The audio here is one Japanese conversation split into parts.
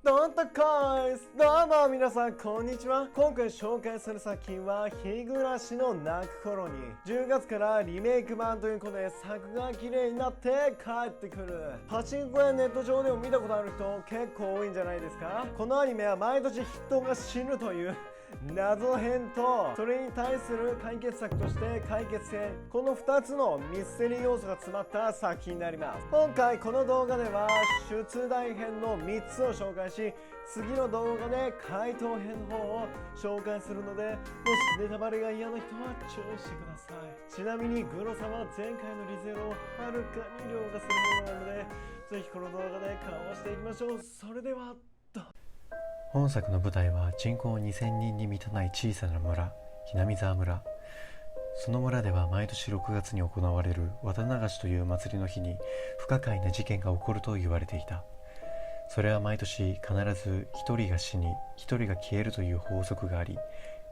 ドントコイス。どうも皆さんこんにちは。今回紹介する作品は日暮らしの泣く頃に。10月からリメイク版ということで作が綺麗になって帰ってくる。パチンコやネット上でも見たことある人結構多いんじゃないですか。このアニメは毎年人が死ぬという謎編とそれに対する解決策として解決編、この2つのミステリー要素が詰まった作品になります。今回この動画では出題編の3つを紹介し、次の動画で回答編の方を紹介するので、もしネタバレが嫌な人は注意してください。ちなみにグロさは前回のリゼロをはるかに凌駕するものなので、ぜひこの動画で緩和していきましょう。それでは本作の舞台は人口2000人に満たない小さな村、ひなみ沢村。その村では毎年6月に行われる綿流しという祭りの日に不可解な事件が起こると言われていた。それは毎年必ず1人が死に1人が消えるという法則があり、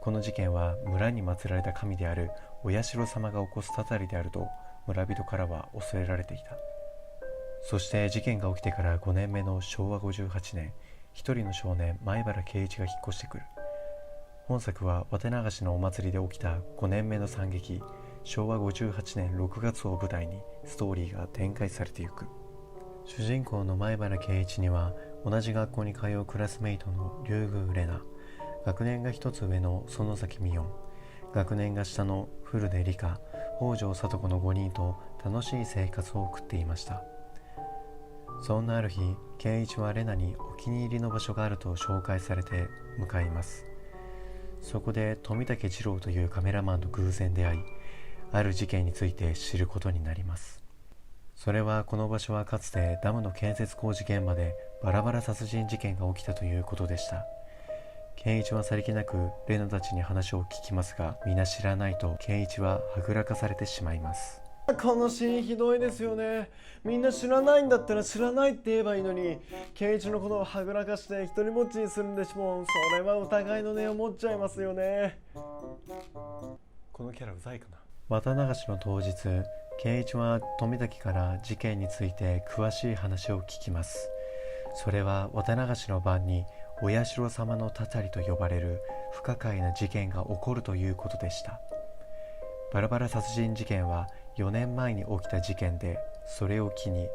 この事件は村に祀られた神であるお社様が起こすたたりであると村人からは恐れられていた。そして事件が起きてから5年目の昭和58年、一人の少年前原圭一が引っ越してくる。本作は綿流しのお祭りで起きた5年目の惨劇、昭和58年6月を舞台にストーリーが展開されていく。主人公の前原圭一には同じ学校に通うクラスメイトの龍宮玲奈、学年が一つ上の園崎美音、学年が下の古出理香、北条聡子の5人と楽しい生活を送っていました。そんなある日、圭一はレナにお気に入りの場所があると紹介されて向かいます。そこで富武二郎というカメラマンと偶然出会い、ある事件について知ることになります。それはこの場所はかつてダムの建設工事現場でバラバラ殺人事件が起きたということでした。圭一はさりげなくレナたちに話を聞きますが、皆知らないと圭一ははぐらかされてしまいます。このシーンひどいですよね。みんな知らないんだったら知らないって言えばいいのに、圭一のことをはぐらかして一人ぼっちにするんでしょ。それは疑いの念を持っちゃいますよね。このキャラうざいかな。綿流しの当日、圭一は富武から事件について詳しい話を聞きます。それは綿流しの晩にお社様のたたりと呼ばれる不可解な事件が起こるということでした。バラバラ殺人事件は4年前に起きた事件で、それを機に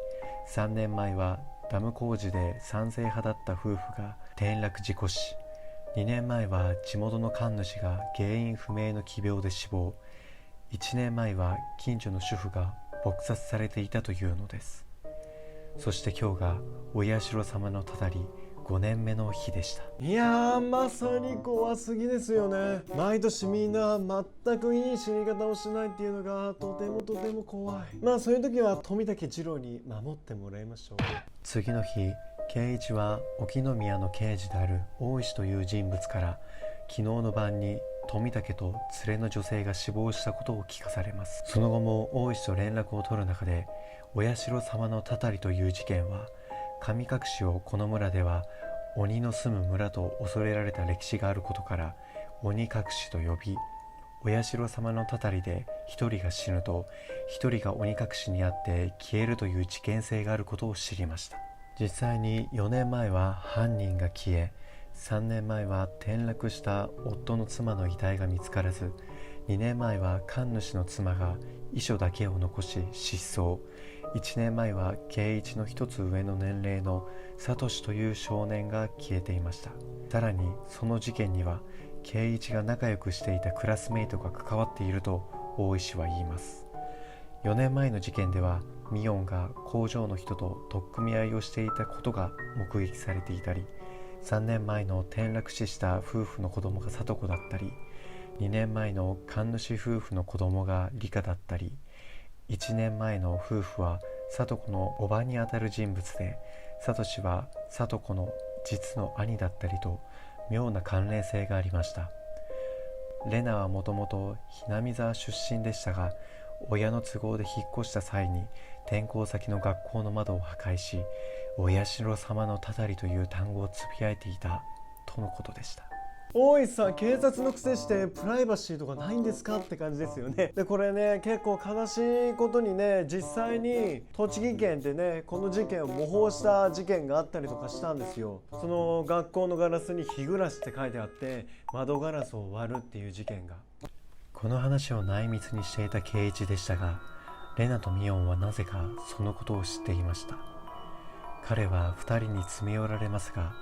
3年前はダム工事で賛成派だった夫婦が転落事故死、2年前は地元の神主が原因不明の奇病で死亡、1年前は近所の主婦が撲殺されていたというのです。そして今日がお社様のたたり5年目の日でした。いやー、まさに怖すぎですよね。毎年みんな全くいい死に方をしないっていうのがとても怖い。まあそういう時は富武二郎に守ってもらいましょう。次の日、圭一は沖宮の刑事である大石という人物から昨日の晩に富武と連れの女性が死亡したことを聞かされます。その後も大石と連絡を取る中で、お社様のたたりという事件は神隠しをこの村では鬼の住む村と恐れられた歴史があることから鬼隠しと呼び、お社様のたたりで一人が死ぬと一人が鬼隠しにあって消えるという事件性があることを知りました。実際に4年前は犯人が消え、3年前は転落した夫の妻の遺体が見つからず、2年前は神主の妻が遺書だけを残し失踪、1年前は圭一の一つ上の年齢のサトシという少年が消えていました。さらにその事件には圭一が仲良くしていたクラスメイトが関わっていると大石は言います。4年前の事件ではミオンが工場の人と取っ組み合いをしていたことが目撃されていたり、3年前の転落死した夫婦の子供が聡子だったり、2年前の神主夫婦の子供が理香だったり、1年前の夫婦は聡子の叔母にあたる人物で、サトシは聡子の実の兄だったりと妙な関連性がありました。レナはもともとひなみ沢出身でしたが、親の都合で引っ越した際に転校先の学校の窓を破壊し、お社様のたたりという単語をつぶやいていたとのことでした。大石さん、警察のくせしてプライバシーとかないんですかって感じですよね。でこれね、結構悲しいことにね、実際に栃木県でね、この事件を模倣した事件があったりとかしたんですよ。その学校のガラスに日暮らしって書いてあって、窓ガラスを割るっていう事件が。この話を内密にしていた圭一でしたが、レナとミオンはなぜかそのことを知っていました。彼は2人に詰め寄られますが、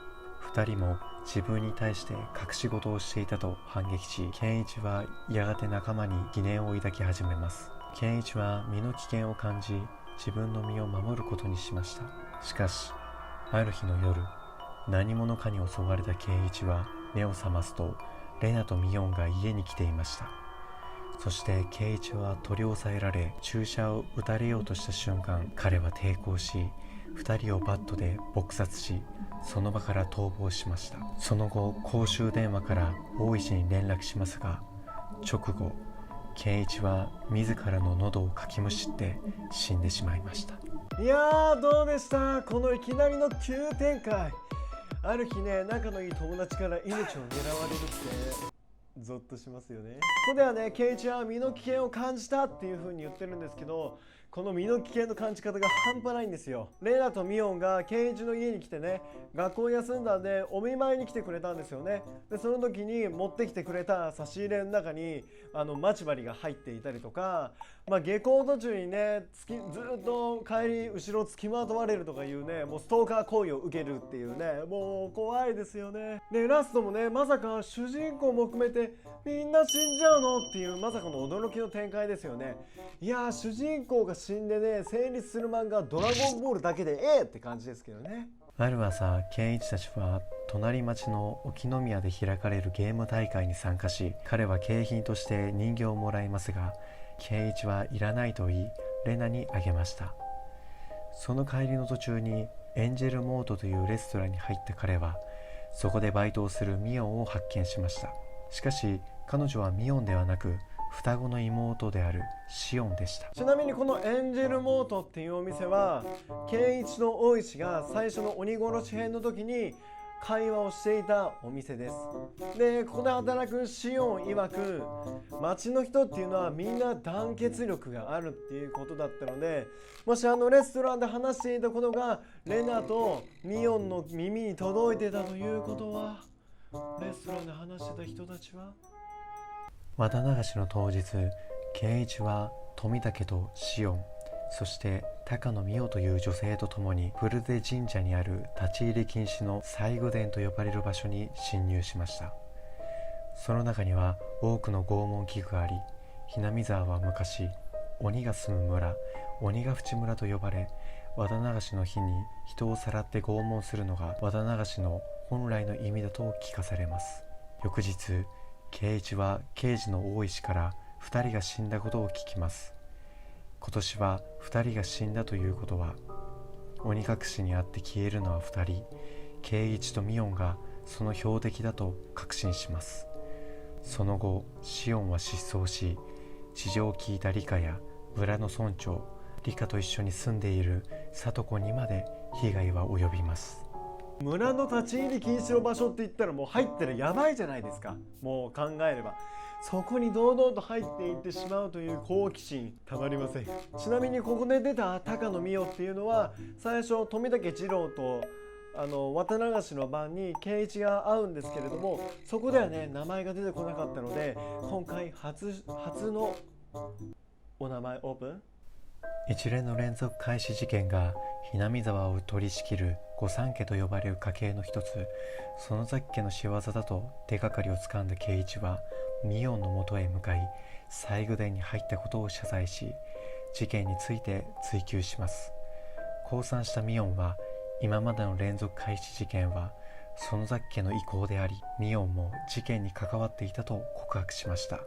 2人も自分に対して隠し事をしていたと反撃し、健一はやがて仲間に疑念を抱き始めます。健一は身の危険を感じ、自分の身を守ることにしました。しかしある日の夜、何者かに襲われた健一は目を覚ますと、レナとミオンが家に来ていました。そして圭一は取り押さえられ、注射を打たれようとした瞬間、彼は抵抗し、2人をバットで撲殺し、その場から逃亡しました。その後、公衆電話から大石に連絡しますが、直後圭一は自らの喉をかきむしって死んでしまいました。いやー、どうでした？このいきなりの急展開。ある日ね、仲のいい友達から命を狙われるってゾッとしますよね。ここではね、圭一は身の危険を感じたっていう風に言ってるんですけど、この身の危険の感じ方が半端ないんですよ。レイナとミオンが圭一の家に来てね、学校休んだんでお見舞いに来てくれたんですよね。でその時に持ってきてくれた差し入れの中に待ち針が入っていたりとか、下校途中にねずっと帰り後ろを付きまとわれるとかいうね、もうストーカー行為を受けるっていうね、もう怖いですよね。でラストもね、まさか主人公も含めてみんな死んじゃうのっていうまさかの驚きの展開ですよね。いやー、主人公が死んでね、成立する漫画ドラゴンボールだけでって感じですけどね。ある朝、健一たちは隣町の沖宮で開かれるゲーム大会に参加し、彼は景品として人形をもらいますが、健一はいらないと言い、レナにあげました。その帰りの途中にエンジェルモートというレストランに入った彼は、そこでバイトをするミオンを発見しました。しかし彼女はミオンではなく、双子の妹であるシオンでした。ちなみにこのエンジェルモートっていうお店は、健一と大石が最初の鬼殺し編の時に会話をしていたお店です。でここで働くシオン曰く、町の人っていうのはみんな団結力があるっていうことだったので、もしレストランで話していたことがレナとミオンの耳に届いてたということは、レストランで話してた人たちは、綿流しの当日、健一は富武とシオン、そして高野美代という女性と共にブルデ神社にある立ち入り禁止の西宮殿と呼ばれる場所に侵入しました。その中には多くの拷問器具があり、ひなみ沢は昔鬼が住む村、鬼ヶ淵村と呼ばれ、綿流しの日に人をさらって拷問するのが綿流しの本来の意味だと聞かされます。翌日、圭一は刑事の大石から2人が死んだことを聞きます。今年は2人が死んだということは、鬼隠しにあって消えるのは2人、圭一とミオンがその標的だと確信します。その後、シオンは失踪し、事情を聞いたリカや村の村長、リカと一緒に住んでいる里子にまで被害は及びます。村の立ち入り禁止の場所って言ったらもう入ったらやばいじゃないですか。もう考えればそこに堂々と入っていってしまうという好奇心たまりません。ちなみにここで出た高野美代っていうのは、最初富武次郎と綿流しの番に圭一が会うんですけれども、そこではね名前が出てこなかったので、今回初のお名前オープン。一連の連続開始事件がひなみ沢を取り仕切る御三家と呼ばれる家系の一つ、園崎家の仕業だと手がかりをつかんだ圭一はミオンのもとへ向かい、西宮殿に入ったことを謝罪し、事件について追及します。降参したミオンは、今までの連続開始事件は園崎家の意向であり、ミオンも事件に関わっていたと告白しました。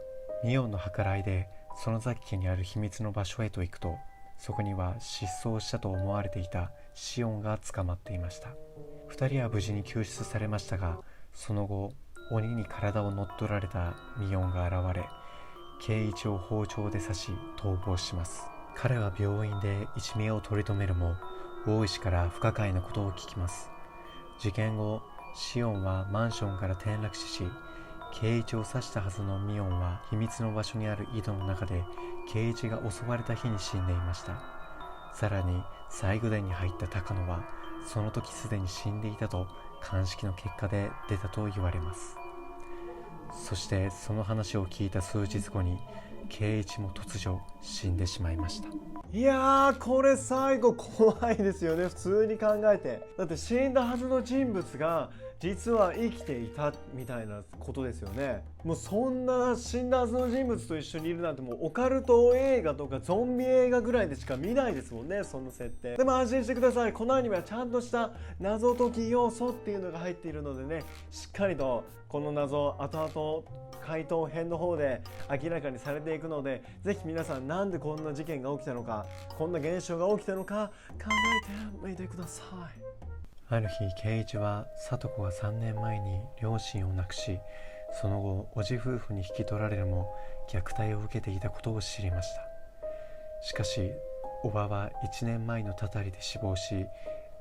ミオンの計らいで園崎家にある秘密の場所へと行くと、そこには失踪したと思われていたシオンが捕まっていました。2人は無事に救出されましたが、その後鬼に体を乗っ取られたミオンが現れ、圭一を包丁で刺し逃亡します。彼は病院で一命を取り留めるも、大石から不可解なことを聞きます。事件後、シオンはマンションから転落死し、圭一を刺したはずのミオンは秘密の場所にある井戸の中で圭一が襲われた日に死んでいました。さらに最後殿に入った高野はその時すでに死んでいたと鑑識の結果で出たと言われます。そしてその話を聞いた数日後に圭一も突如死んでしまいました。いやー、これ最後怖いですよね、普通に考えて。だって死んだはずの人物が実は生きていたみたいなことですよね。もうそんな死んだはずの人物と一緒にいるなんて、もうオカルト映画とかゾンビ映画ぐらいでしか見ないですもんね、その設定。でも安心してください、このアニメはちゃんとした謎解き要素っていうのが入っているのでね、しっかりとこの謎後々回答編の方で明らかにされていくので、ぜひ皆さん、なんでこんな事件が起きたのか、こんな現象が起きたのか考えてみてください。ある日、圭一は聡子が3年前に両親を亡くし、その後叔父夫婦に引き取られるも虐待を受けていたことを知りました。しかし叔母は1年前のたたりで死亡し、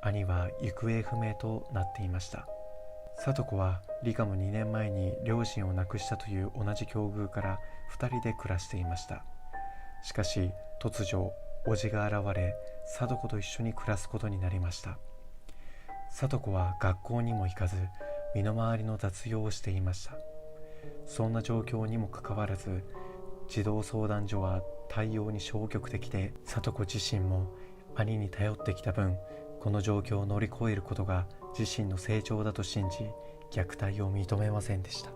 兄は行方不明となっていました。聡子は理香も2年前に両親を亡くしたという同じ境遇から2人で暮らしていました。しかし突如叔父が現れ、聡子と一緒に暮らすことになりました。聡子は学校にも行かず、身の回りの雑用をしていました。そんな状況にもかかわらず、児童相談所は対応に消極的で、聡子自身も兄に頼ってきた分、この状況を乗り越えることが自身の成長だと信じ、虐待を認めませんでした。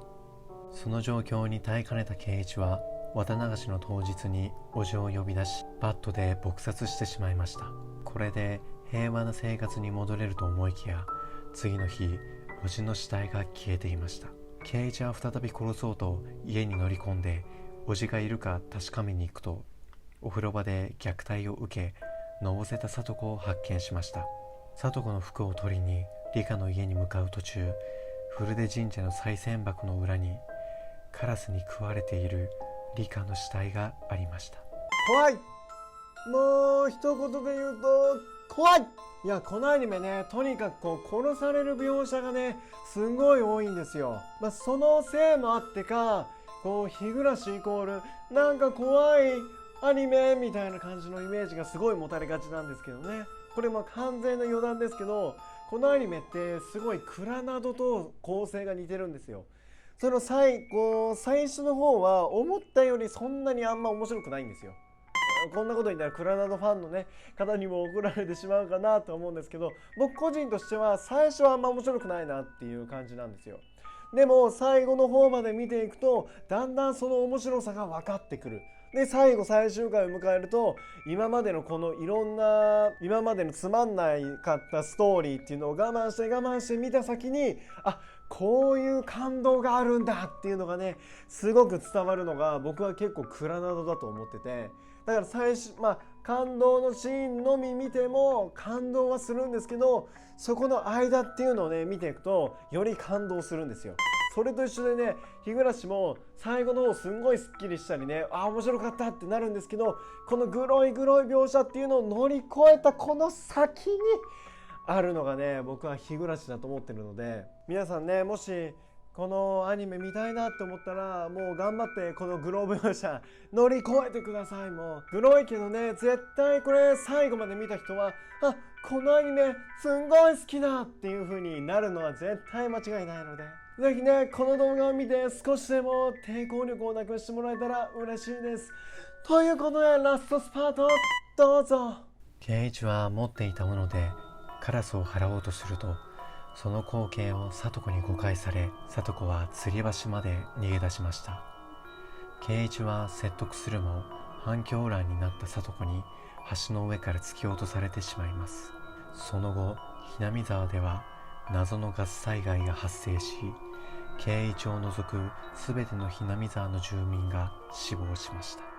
その状況に耐えかねた圭一は、綿流しの当日に叔父を呼び出し、バットで撲殺してしまいました。これで平和な生活に戻れると思いきや、次の日叔父の死体が消えていました。圭一は再び殺そうと家に乗り込んで、叔父がいるか確かめに行くと、お風呂場で虐待を受けのぼせた聡子を発見しました。聡子の服を取りに理香の家に向かう途中、古出神社の賽銭箱の裏にカラスに食われている理香の死体がありました。怖い、もう一言で言うと怖い。いや、このアニメね、とにかくこう殺される描写がね、すごい多いんですよ。そのせいもあってか、こう日暮イコールなんか怖いアニメみたいな感じのイメージがすごい持たれがちなんですけどね。これも完全な余談ですけど、このアニメってすごいクラナドと構成が似てるんですよ。その最初の方は思ったよりそんなにあんま面白くないんですよ。こんなこと言ったらクラナドファンのね方にも怒られてしまうかなと思うんですけど、僕個人としては最初はあんま面白くないなっていう感じなんですよ。でも最後の方まで見ていくと、だんだんその面白さが分かってくる。で最終回を迎えると、今までのこのいろんな今までのつまんないかったストーリーっていうのを我慢して見た先に、こういう感動があるんだっていうのがね、すごく伝わるのが僕は結構クラナドだと思ってて、だから感動のシーンのみ見ても感動はするんですけど、そこの間っていうのをね見ていくとより感動するんですよ。それと一緒でね、日暮も最後の方すんごいスッキリしたりね、面白かったってなるんですけど、このグロい描写っていうのを乗り越えたこの先にあるのがね、僕は日暮だと思ってるので、皆さんね、もしこのアニメ見たいなって思ったら、もう頑張ってこのグロ描写乗り越えてください。もうグロいけどね、絶対これ最後まで見た人はこのアニメすんごい好きだっていう風になるのは絶対間違いないので、ぜひねこの動画を見て少しでも抵抗力をなくしてもらえたら嬉しいです。ということでラストスパートどうぞ。圭一は持っていたものでカラスを払おうとすると、その光景を聡子に誤解され、聡子は吊り橋まで逃げ出しました。圭一は説得するも反響欄になった聡子に橋の上から突き落とされてしまいます。その後ひなみ沢では謎のガス災害が発生し、圭一を除く全てのひなみ沢の住民が死亡しました。